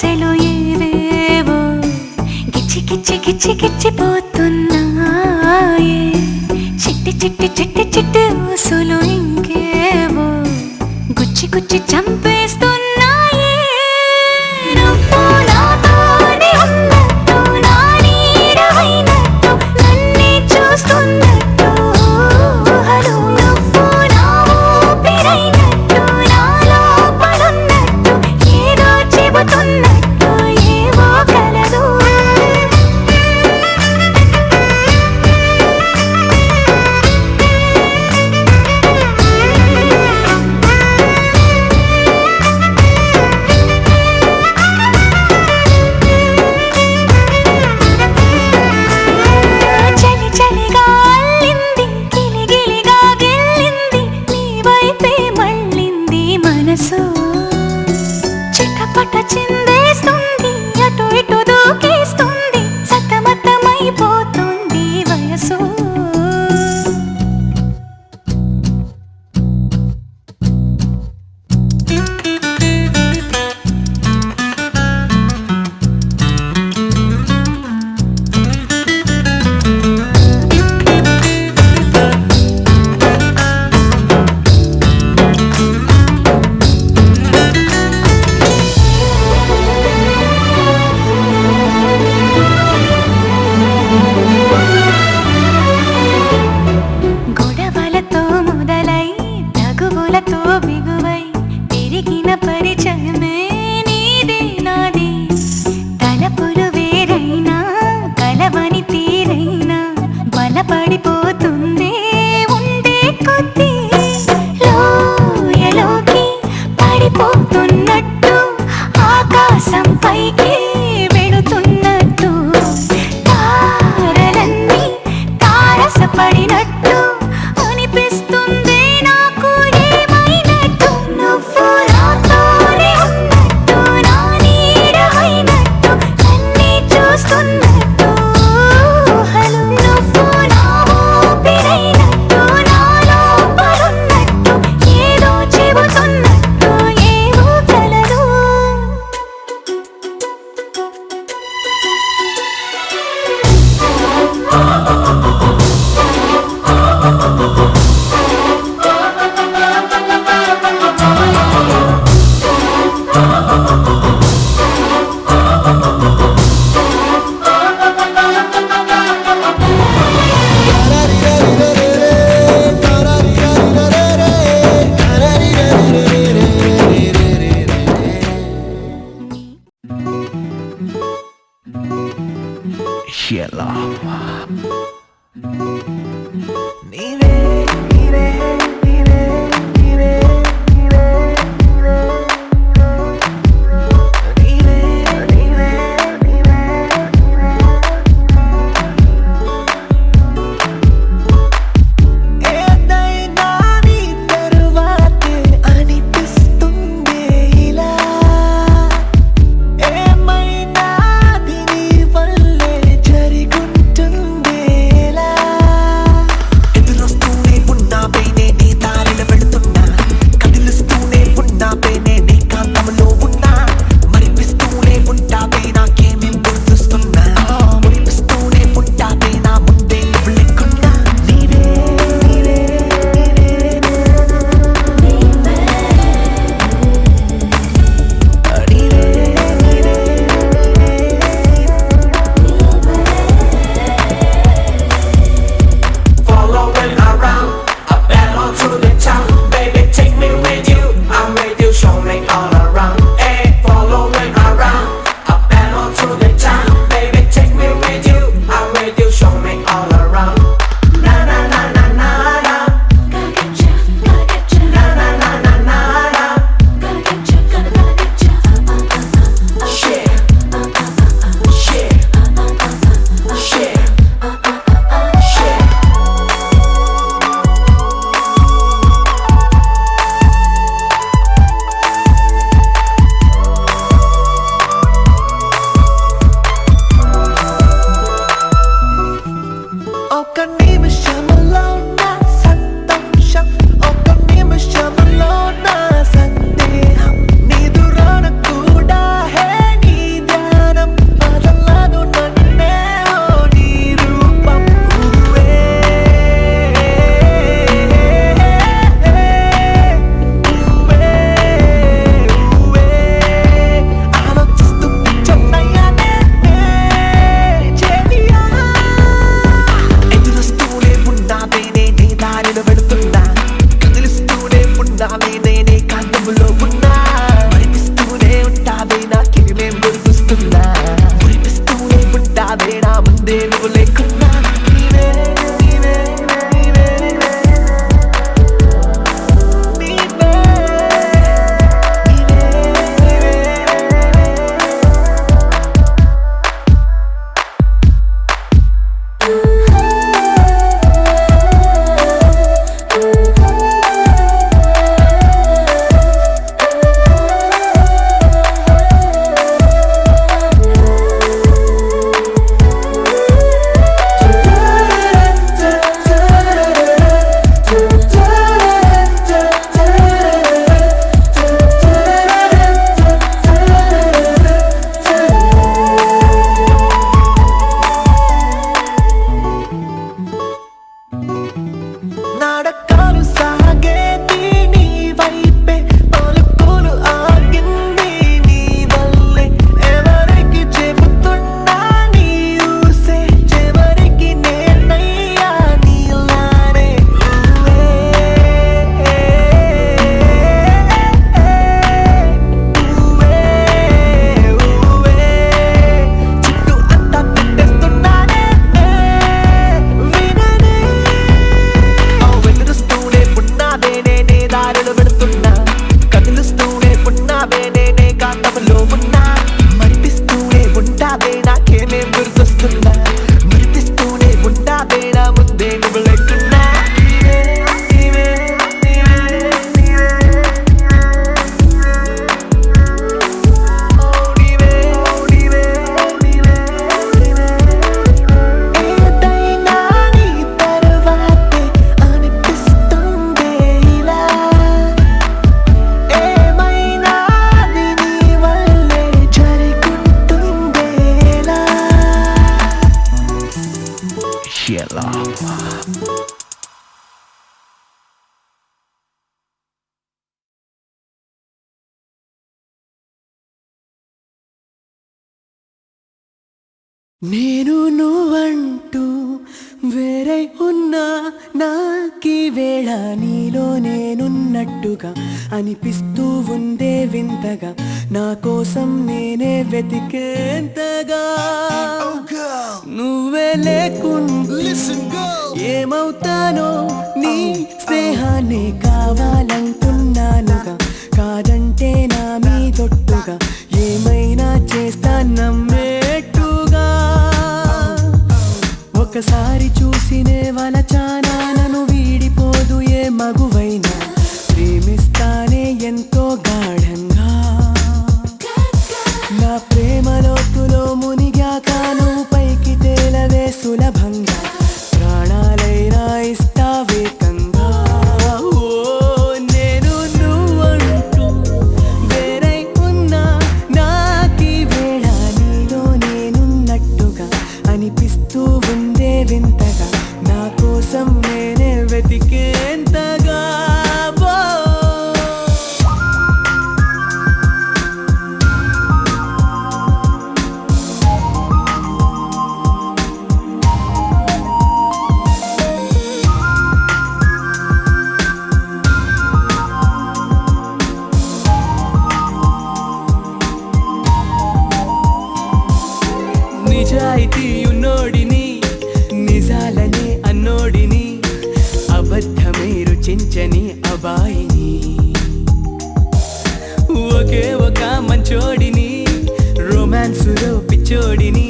ఆశలు ఏవేవో గిచ్చి గిచ్చి గిచ్చి గిచ్చిపోతున్నాయే. చిట్టి చిట్టి చిట్టి చిట్టి ఊసులు ఇంకేవో గుచ్చి గుచ్చి చంపేస్తున్నాయే. నువ్వు నాతోనే ఉన్నట్టు, నా నీడవైనట్టు, నన్నే చూస్తున్నట్టు ఊహలు. నువ్వు నా ఊపిరైనట్టు, నా లోపలున్నట్టు, ఏదో చెబుతున్నట్టు ఏవో కలదు. చలి చలిగా అల్లింది, గిలిగిలిగా గిల్లింది, నీ వైపే మళ్ళింది మనసు. చిటపట చిందేస్తుంది, అటు ఇటు దూకేస్తుంది, సతమతమైపోతుంది వయసు. గొడవలతో మొదలై తగువులతో బిగువై పెరిగిన పరిచయమే నీది నాది. తలపులు వేరైనా కలవని తీరైనా బలపడిపోతుంది ఉండే కొద్దీ. లోయలోకి పడిపోతున్నట్టు, ఆకాశం పైకి వెళుతున్నట్టు, తారలన్నీ తారసపడినట్టు అనిపిస్తుంది నాకు ఏమైనట్టు. నువ్వు నాతోనే ఉన్నట్టు, నా నీడవైనట్టు, నన్నే చూస్తున్నట్టు ఊహలు. నువ్వు నా ఊపిరైనట్టు, నా లోపలున్నట్టు, ఏదో చెబుతున్నట్టు ఏవో కలదు. Sheila. ఏమైనా దిని వల్లే జరుగుంటుందేలా. నేను నువ్వంటూ వేరై ఉన్నా నాకీ వేళ నీలో నేనున్నట్టుగా అనిపిస్తూ ఉందే వింతగా నా కోసం నేనే వెతికేంతగా నువ్వే లేకుండా ఏమవుతానో నీ స్నేహాన్ని కావాలంటున్నానుగా కాదంటే నా మీదొట్టుగా ఏమైనా చేస్తా నమ్మేట్టుగా ఒకసారి చూసినే వలచానా నన్ను వీడిపోదు ఏ మగువైనా ప్రేమిస్తానే ఎంతో గాఢంగా నా ప్రేమ లోతులో మునిగాక నువ్వు పైకి తేలవే సులభంగా ప్రాణాలైనా ఇస్తావేకంగా ఓ నేను నువ్వంటూ వేరై ఉన్నా నాకీ వేళ నీలో నేనున్నట్టుగా అనిపిస్తూ ఉందే వింతగా నా కోసం నేనే వెతికేంతగా నిజాయితీ ఉన్నోడిని నిజాలనే అన్నోడిని అబద్ధమే రుచించని అబాయిని ఒకే ఒక మంచోడిని రొమాన్సులో పిచ్చోడిని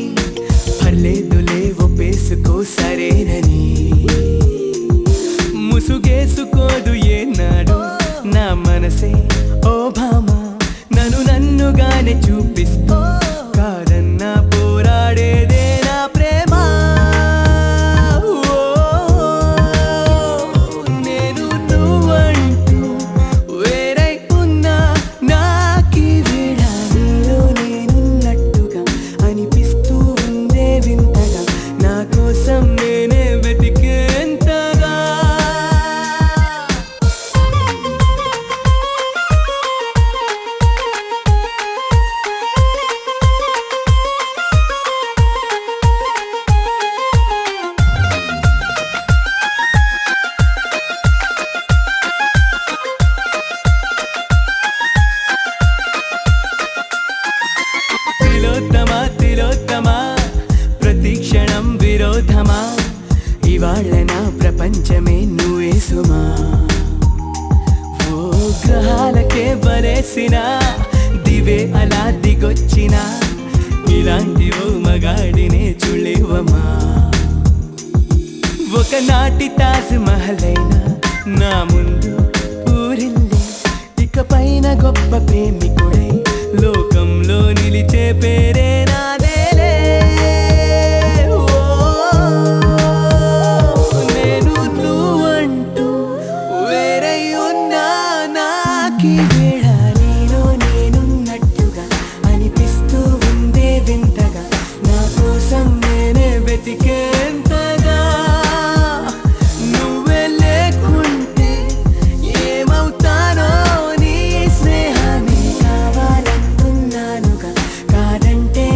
పర్లేదులే ఒప్పేసుకో సరేనని ముసుగేసుకోదు ఏనాడు నా మనసే ఓ భామ నన్నుగానే చూపిస్తూ కాదన్నా పోరాడేదే నా ప్రేమ నేను నువ్వంటూ వేరై ఉన్నా నాకీ వేళ నీలో నేనున్నట్టుగా అనిపిస్తూ ఉందే వింతగా నా కోసం నేనే వెతికేంతగా తిలోత్తమా ప్రతి క్షణం విరోధమా ఇవాళ నా ప్రపంచమే నువ్వే సుమా ఓ గ్రహాలకే బలేసిన దివే అలా దిగొచ్చిన ఇలాంటి ఓ మగాడినే చూడలేవమా ఒకనాటి తాజ్ మహల్ అయినా నా ముందు ఊరిల్లి ఇకపైన గొప్ప ప్రేమికుడై లోకంలో నిలిచే పేరే నాదేలే నేను నువ్వంటూ వేరై ఉన్నా నాకీ వేళ నీలో నేనున్నట్టుగా అనిపిస్తూ ఉందే వింతగా నా కోసం నేనే వెతికేంతగా నువ్వే లేకుంటే ఏమవుతానో నీ స్నేహాన్ని కావాలంటున్నానుగా కాదంటే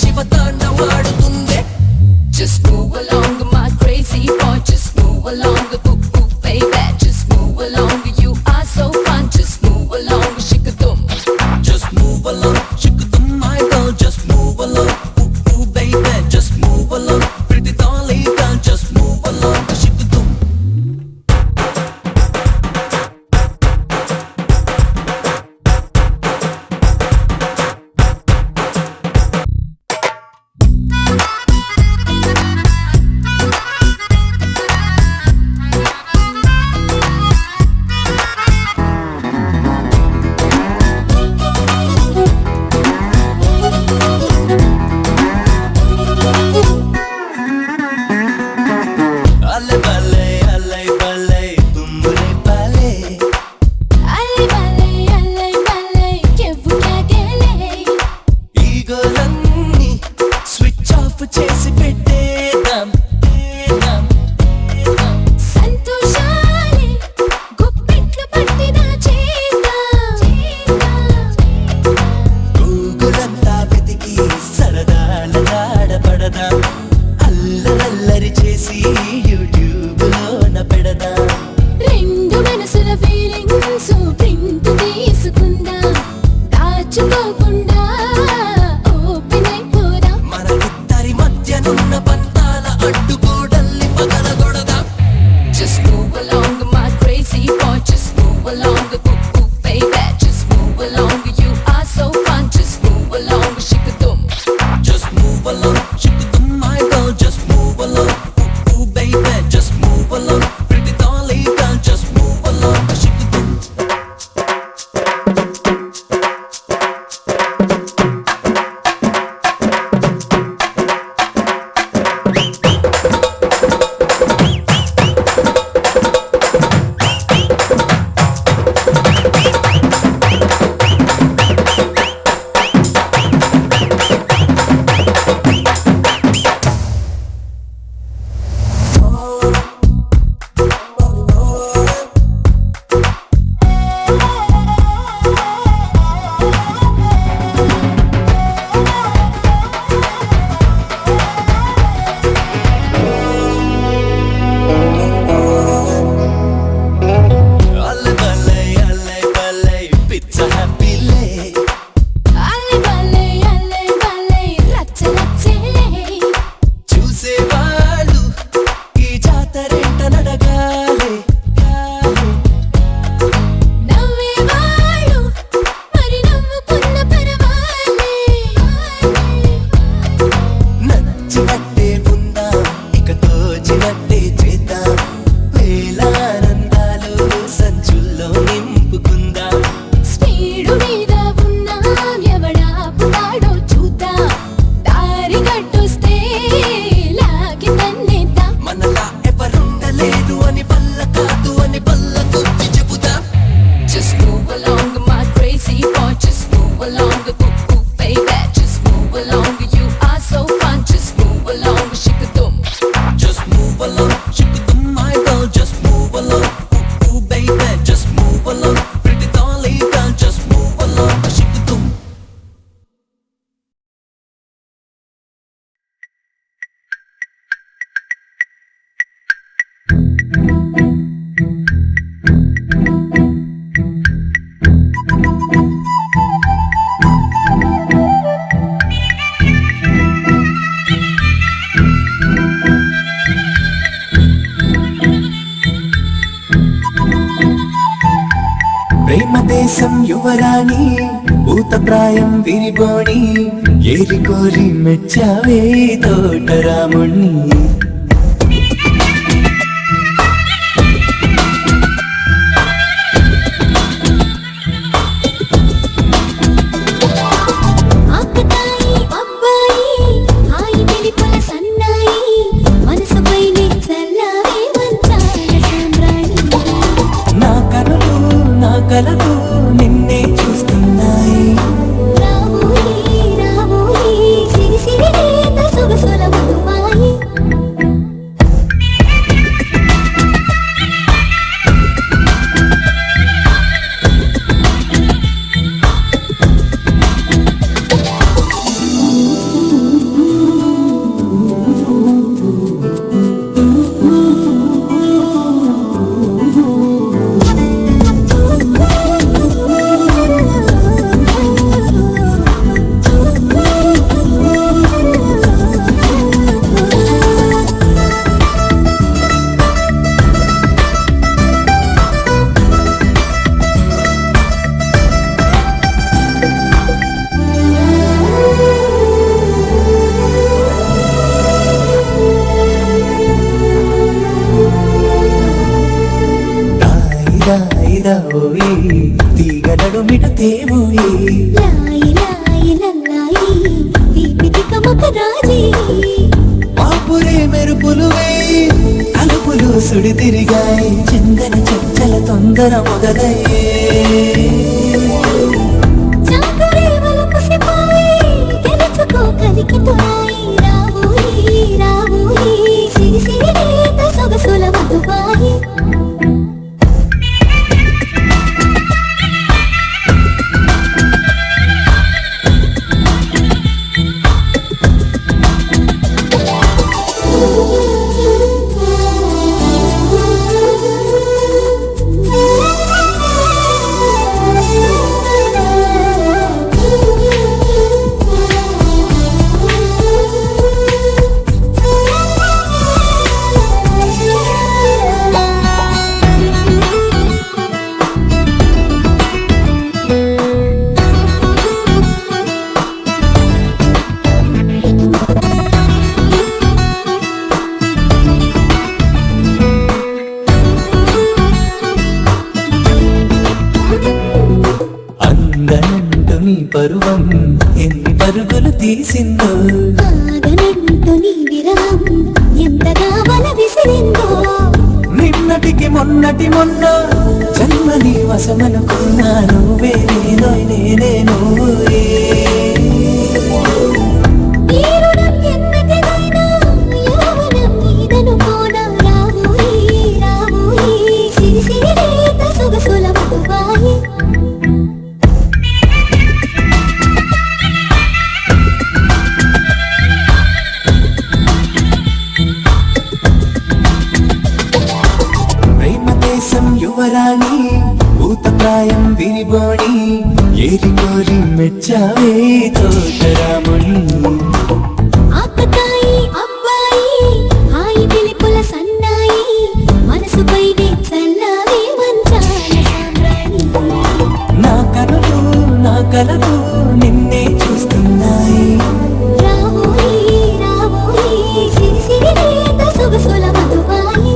Shiva తాండవాడుతుందే. Just move along, my crazy boy. Just move along, ooh ooh baby. Just move along, you are so fun. Just move along, shikadum. Just move along, shikadum my girl. Just move along, ooh ooh baby. Just move along, pretty dolly girl. Just move along, shikadum. Alle balle, tumre pale. Alle balle, kevu kagele. ఈగోలన్నీ switch off చేసి పెట్టేద్దాం. సంతోషాలే గుప్పెట్లు పట్టి దాచేద్దాం. గూగులంతా వెతికి సరదాల జాడపడదాం. అల్లరల్లరి చేసి YouTube లోన పెడదాం. రెండు మనసుల ఫీలింగ్స్ ప్రింట్ తీసుకుందాం. దాచుకోకుండా ఓపెన్ అయిపోదాం. మన ఇద్దరి మధ్యనున్న పంతాల అడ్డుగోడల్ని పగలగొడదాం. Just move along, my crazy boy. Just move along, ooh ooh baby. Just move along, you are so fun. Just move along, shikadum. Just move along, shikadum my girl. Just move along, ooh ooh baby. Just move along, pretty dolly girl. Just move along, shikadum. Alle balle, pizza happy lay. Alle balle, రచ్చ రచ్చలే. చూసేవాళ్ళు ఈ జాతరేంట నడగాలి. నవ్వేవాళ్ళు మరి నవ్వుకున్న పరవాలే. నచ్చినట్టే ఉందాం, ఇక తోచినట్టే చేద్దాం. వేలానందాలు సంచుల్లో నింపుకుందాం. Speed మీద ఉన్నాం, ఎవడాపుతాడో చూద్దాం. దారి గట్టొస్తే లాగి తన్నేద్దాం. మనలా ఎవరుండలేరు అని వల్ల కాదు అని వల్ల కొద్ది చెబుదాం. Just move along, my crazy boy. Just move along, ooh ooh baby. Just move along, you are so fun. Just move along, shikadum. Just move along, shikadum my girl. Just move along, ooh ooh baby. Just move along, pretty dolly girl. Just move along, shikadum. ప్రేమ దేశం యువరాణి భూతప్రాయం విరిబోణి ఏరి కోరి మెచ్చావే తోటరాముణ్ణి. ఆకతాయి అబ్బాయి, హాయి వెలిపుల సన్నాయి. మనసుపైనే చల్లావే మంచాల సామ్రాణి. నా కనులు నా కలలు నిన్నే చూస్తున్నాయి. రావోయి రావోయి సిరి సిరి లేత సొగసుల మధుమాయి. విడతేవోయి లాయి లాయి లల్లాయి దీపిక మకరాజీ పాపురే మెరుపులు వేయి తలుపులు సుడి తిరిగాయి చందన చంచల తొందర మొదలయ్యే చాకరే వలకు సిపాయి గెలుచుకో కలికి తోయి రావోయి రావోయి సిరి సిరి రేత సొగసుల మధుబాయి అందనంటు నీ పరువం ఎన్ని పరుగులు తీసిందో ఆగనంటూ నీ విరహం ఎంతగా వల విసిరిందో నిన్నటికి మొన్నటి మొన్న జన్మని వశమనుకున్నా నువ్వే నేనే నువ్వే ఈ రుణం ఎన్నటిదైనా యవ్వనం నీదనుకోనా రావోయి రావోయి సిరి సిరి రేత సొగసుల మధుబాయి ప్రేమ దేశం యువరాణి భూతప్రాయం విరిబోణి ఏరికోరి మెచ్చావే తోటరాముని ఆకతాయి అబ్బాయి హాయి పిలుపుల సన్నాయి మనసుపైనే చల్లావే మంచాల సామ్రాణి నా కలలు నిన్నే చూస్తున్నాయి రావోయి రావోయి సిరి సిరి రేత సొగసుల మధుబాయి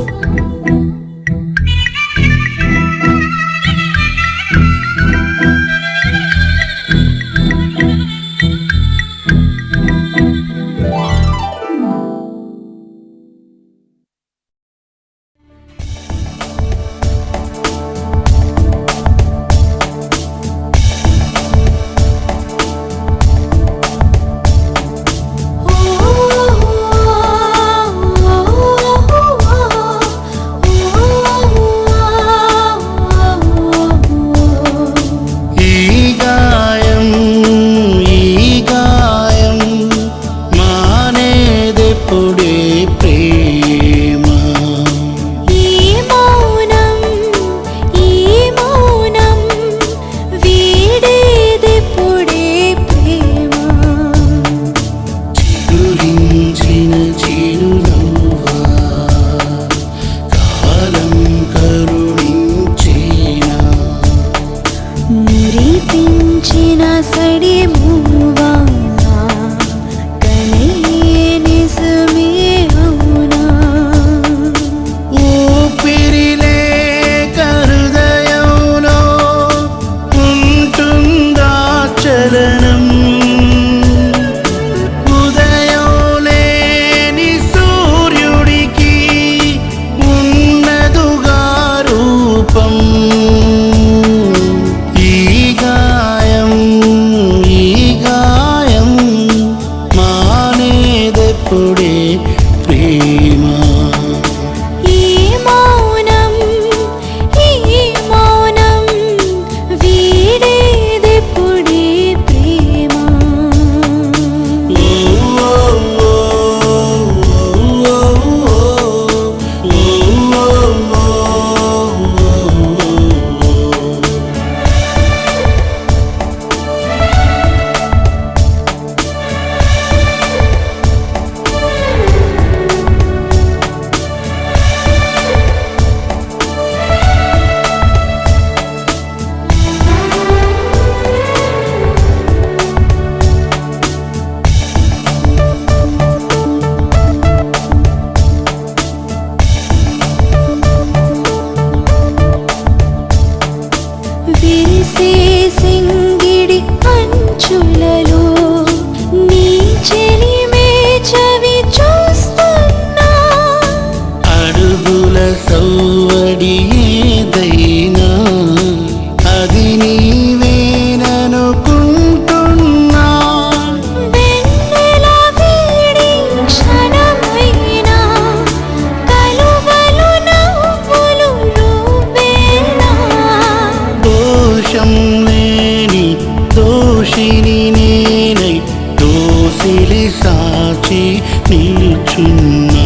దోసిలి సాచి నిలుచున్నా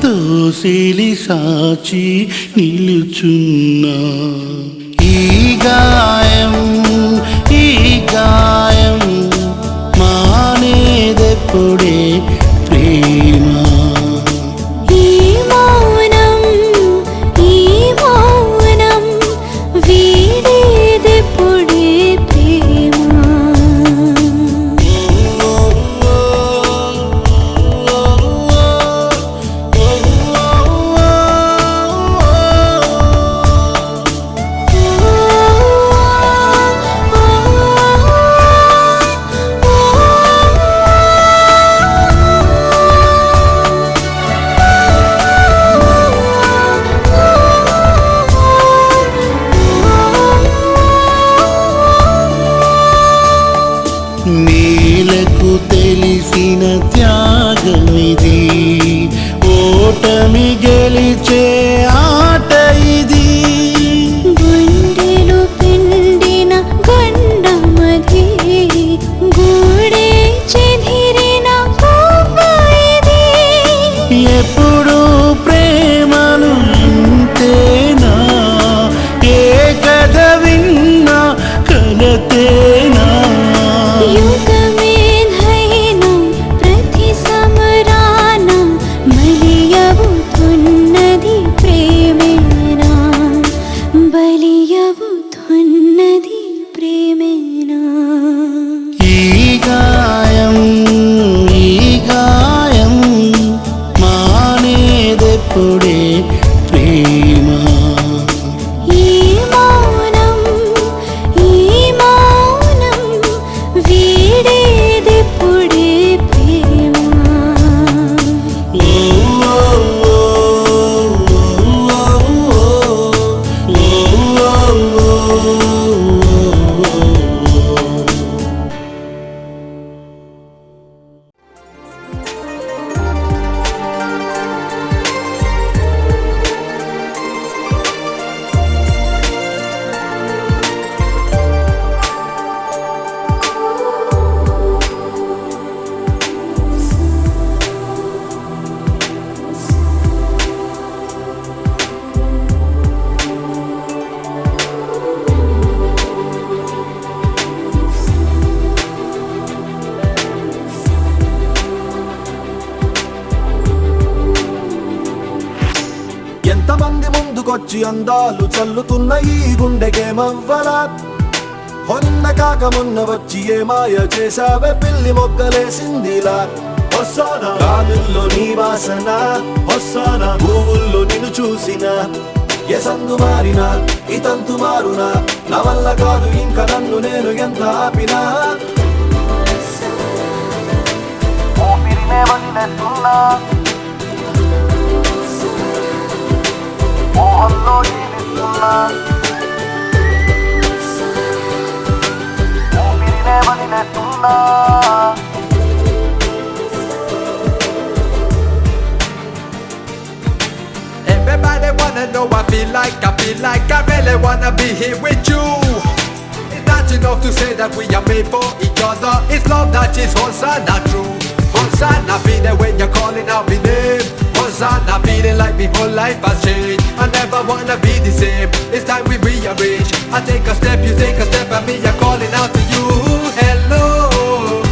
దోసిలి సాచి నిలుచున్నా ఈ గాయం మానేదెప్పుడే ప్రేమ ఈ మౌనం వీడేదెప్పుడే ప్రేమ నేలకు తెలిసిన త్యాగమిది ఓటమి గెలిచే ఆట ఇది గుండెలు పిండిన గండమది గూడే చెదిరిన కొవ్వైది ఎప్పుడు ప్రేమలు ఇంతేనా ఏ కథ విన్నా కలతేనా యుగమేధైనం ప్రతి సమరానం బలియవుతున్నది ప్రేమేనా బలియవుతున్నది ప్రేమేనా ఈ గాయం మానేదెప్పుడే ప్రేమ ఈ మౌనం వీడేదెప్పుడే ప్రేమ ఎంతమంది ముందుకొచ్చి అందాలు చల్లుతున్న ఈ గుండెకేమవ్వలా హొన్న కాక మొన్న వచ్చి ఏ మాయ చేసావే పిల్లి మొగ్గలేసిందిలా వస్తానా గాలుల్లో నీ వాసన వస్తానా పువ్వుల్లో నిన్ను చూసిన ఏ సందు మారినా ఈ తంతు మారునా నా వల్ల కాదు ఇంకా నన్ను నేను ఎంత ఆపినా ఊపిరినే వదిలేస్తున్నా మోహంలో జీవిస్తున్నా ఊపిరినే వదిలేస్తున్నా Everybody wanna know I feel like I really wanna be here with you. It's not enough to say that we are made for each other. It's love that is Hosanna true. Hosanna feeling when you're calling out my name. Hosanna feeling like my whole life has changed. I never wanna be the same. It's time we rearrange. I take a step, you take a step, and me I'm calling out to you. Hello.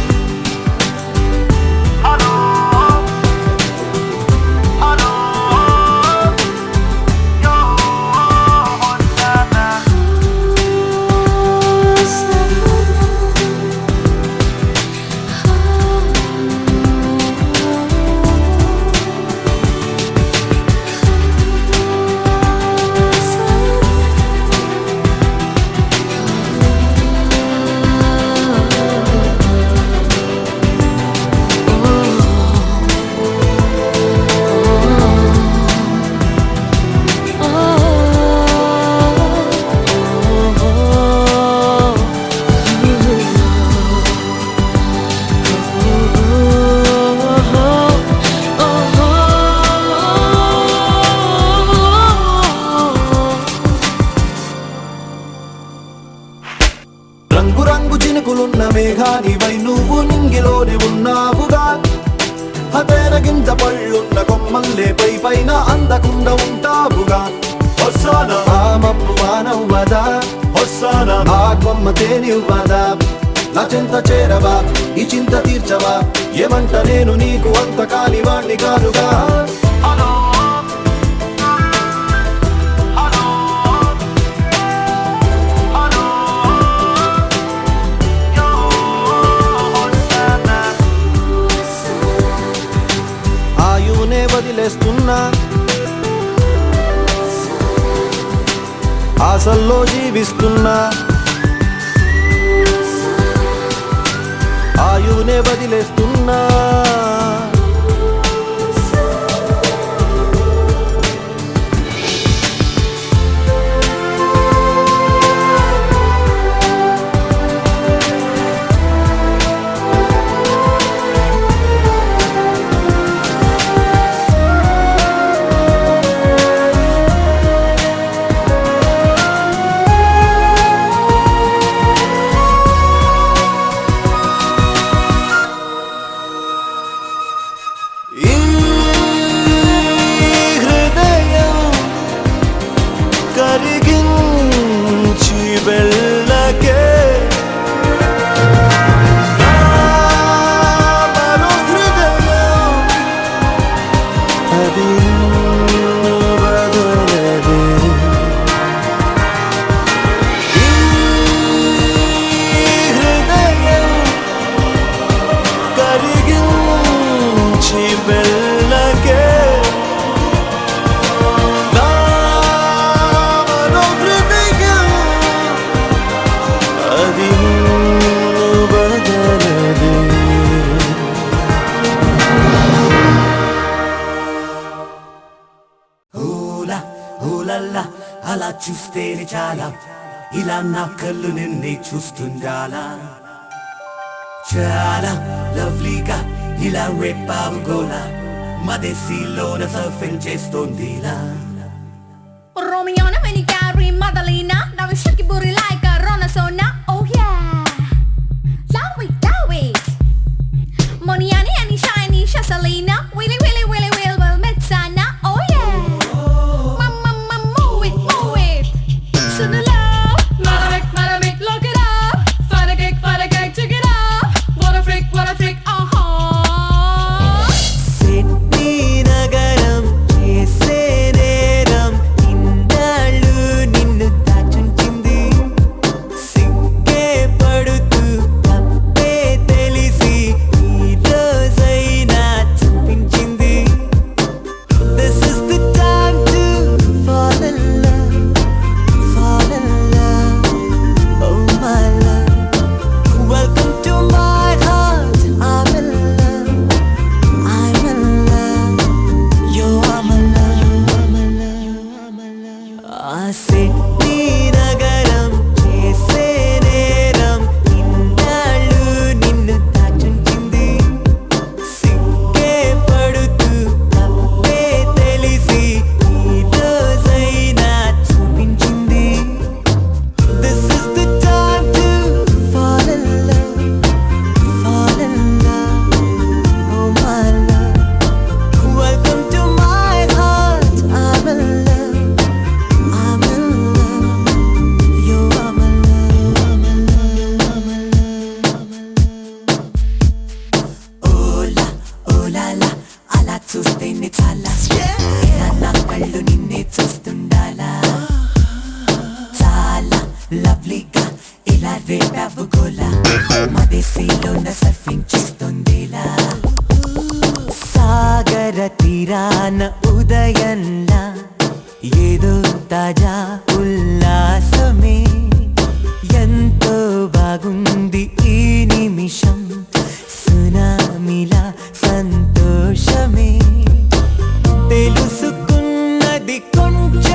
అతేన గింజ పళ్ళున్న కొమ్మల్లే పై పైన అందకుండా ఉంటావుగా వస్తానా ఆ మబ్బు వానవ్వదా వస్తానా ఆ కొమ్మ తేనివ్వదా నా చింత చేరవా ఈ చింత తీర్చవా ఏమంట నేను నీకు అంత కానివాణ్ణి కానుగా ఆయునే వదిలేస్తున్నా ఆశల్లో జీవిస్తున్నా ఆయునే వదిలేస్తున్నా కరిగించి వెళ్ళకే మరో హృదయం అది బదలదే ఈ హృదయం కరిగించి వెళ్ళకే అలా చూస్తేనే చాలా ఇలా నా కళ్ళు నిన్నే చూస్తుండాలా చాలా లవ్లీగా ఇలా రేపావు గోలా మదేశీలోన surfing చేస్తోందిలా Romiona, when you carry Madalena, now you shake your booty like a Ronasona. Oh yeah, love it. Moniani and shiny Shasalina, Willy, well, Metsana. Oh yeah, mama, move it. Sooner love, Madamic, look it up. Find a cake, check it up. What a freak, Sydney నగరం చేసే నేరం ఇన్నాళ్ళు నిన్ను దాచుంచింది సిగ్గే పడుతూ తప్పే తెలిసి ఈ రోజైనా చూపించింది This is the time to fall in love Oh my love Welcome to my heart I'm in love You are my love ఆ సిడ్నీ నగరం చేసే నేరం ఇన్నాళ్ళు నిన్ను దాచుంచింది సిగ్గే పడుతూ తప్పే తెలిసి ఈ రోజైనా చూపించింది This is the time to fall in love Oh my love Welcome to my heart I'm in love You are my love Oh la la అలా చూస్తేనే చాలా ఇలా నా కళ్ళు నిన్నే చూస్తుండాలా చాలా లవ్లీగా ఇలా రేపావు గోలా మదేశీలోన సర్ఫింగ్ చేస్తుందిలా సాగర తీరాన ఉదయంలా ఏదో తాజా ఉల్లాసమే ఎంతో బాగుంది ఈ నిమిషం సునామిలా సంతోషమే తెలుసుకున్నది కొంచెం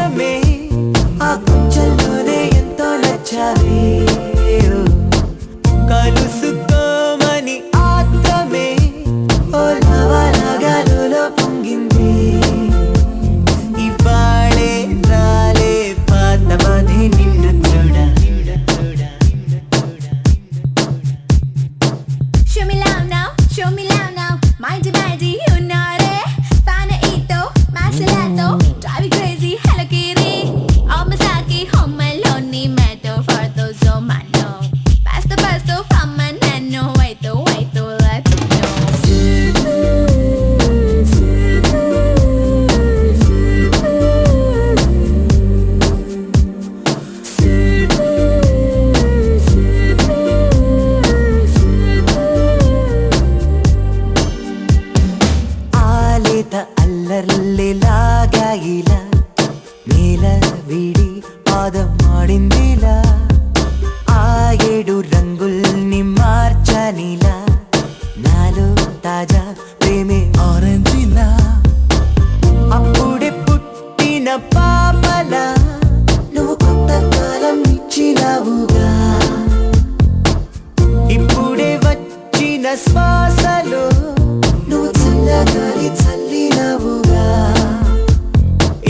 అలర్లేలాగా ఇలా నేల విడి పాదం ఆడిందిలా ఆ 7 రంగుల్ని మార్చనిలా నాలో తాజా ప్రేమే ఆరెంజిలా అప్పుడే పుట్టిన పాపలా నువ్వు కొత్త కాలం ఇచ్చినావుగా ఇప్పుడే వచ్చిన శ్వాసలో నువ్వు చల్లగాలి చల్లినవుగా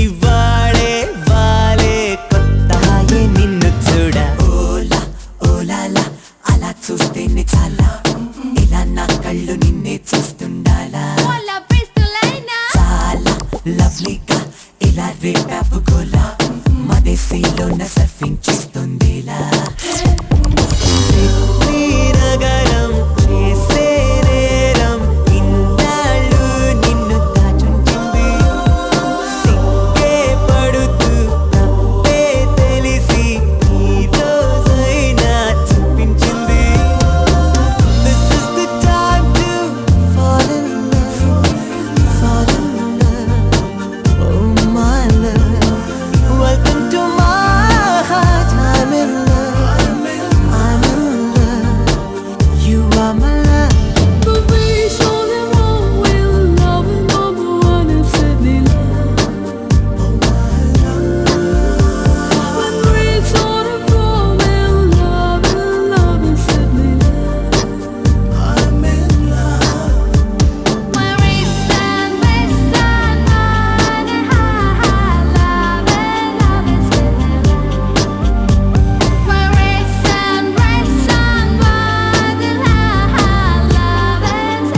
ఇవాళే వాలే కొత్తాయే నిన్ను చూడ ఓలా ఓలాలా అలా చూస్తేనే చాలా ఇలా నా కళ్ళు నిన్నే చూస్తుండాలా Hola, pistolina. చాలా లవ్లీగా ఇలా రేపాపు గోలా మదేశీలో నా సర్ఫింగ్ చేస్తుందిలా నగరం చేసే నేరం ఇన్నాళ్ళు నిన్ను దాచుంచింది సిగ్గే పడుతూ తప్పే తెలిసి ఈ రోజైనా చూపించింది This is the time to fall in love, fall in love, oh my love. Welcome to my heart. I'm in love, I'm in love. You are my love. The way show them all will love and number one and set me when we sort of fall in love and set me My wrist and mind and high love is my wrist and mind and high love is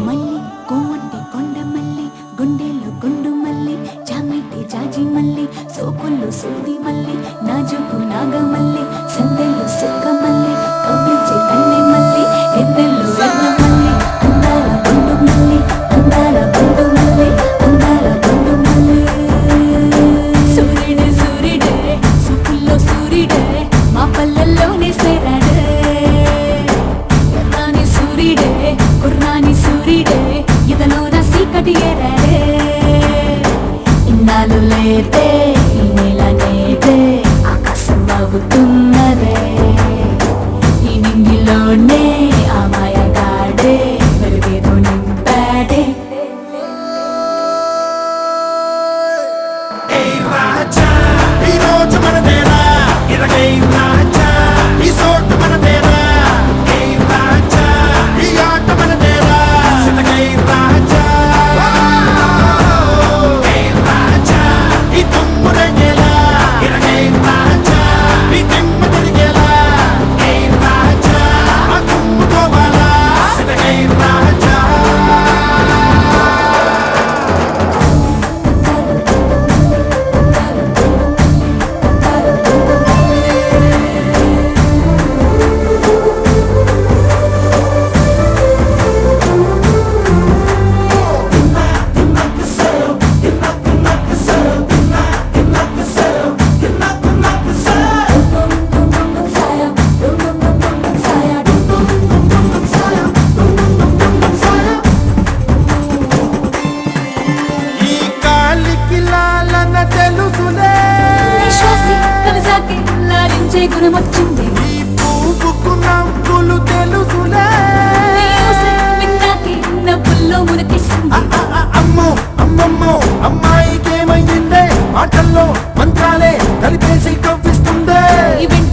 మల్లి కోవంటి కొండ మల్లి గుండెల్లో గుండు మల్లి జామైతే జాజి మల్లి సోకుల్లో సూది మల్లి నాజుకు నాగమల్లి సందెల్లో సుక్క మల్లి కవ్వించే కన్నె మల్లి ఎద్దెల్లో ఎర్ర మల్లి అందాల బండు మల్లి అందాల బండు మల్లి అందాల బండు మల్లి సూర్యుడే సూర్యుడే సూపుల్లో సూర్యుడే మా పల్లెల్లోనే సేరాడే ఎర్రాని సూర్యుడే కుర్రాని సూర్యుడే ఇదలోన సీకటి ఏరాడే ఇన్నాళ్ళు లేదే ఈ నెల నేదే ఆకాశం అవుతున్నదే ఈ నింగిలోనే ఆ మాయగాడే వెలుగేదో నింపాడే ఈ రోజు మనదేరా ఇరగై రాజా ఈ సోటు మనదేరా ఏ రాజా ఈ ఆట మనదేరా సితగై రాజా ఏ రాజా ఈ తుమ్ము రేగేలా ఇరగై రాజా ఈ తిమ్మ తిరిగేలా ఏ రాజా ఆ కుమ్ముకోవాలా సితగై రాజా ఈ కాలికి లాలన తెలుసులే విశ్వాసి కలిసాకి లాలించే గుణమొచ్చింది ఈ పువ్వుకు నవ్వులు తెలుసులే నీ ఊసే విన్నాకి నవ్వుల్లో మునకేసింది అమ్మో అమ్మమ్మో అమ్మాయికేమైందే ఆటల్లో మంత్రాలే కలిపేసి కవ్విస్తుందే ఈ వెంట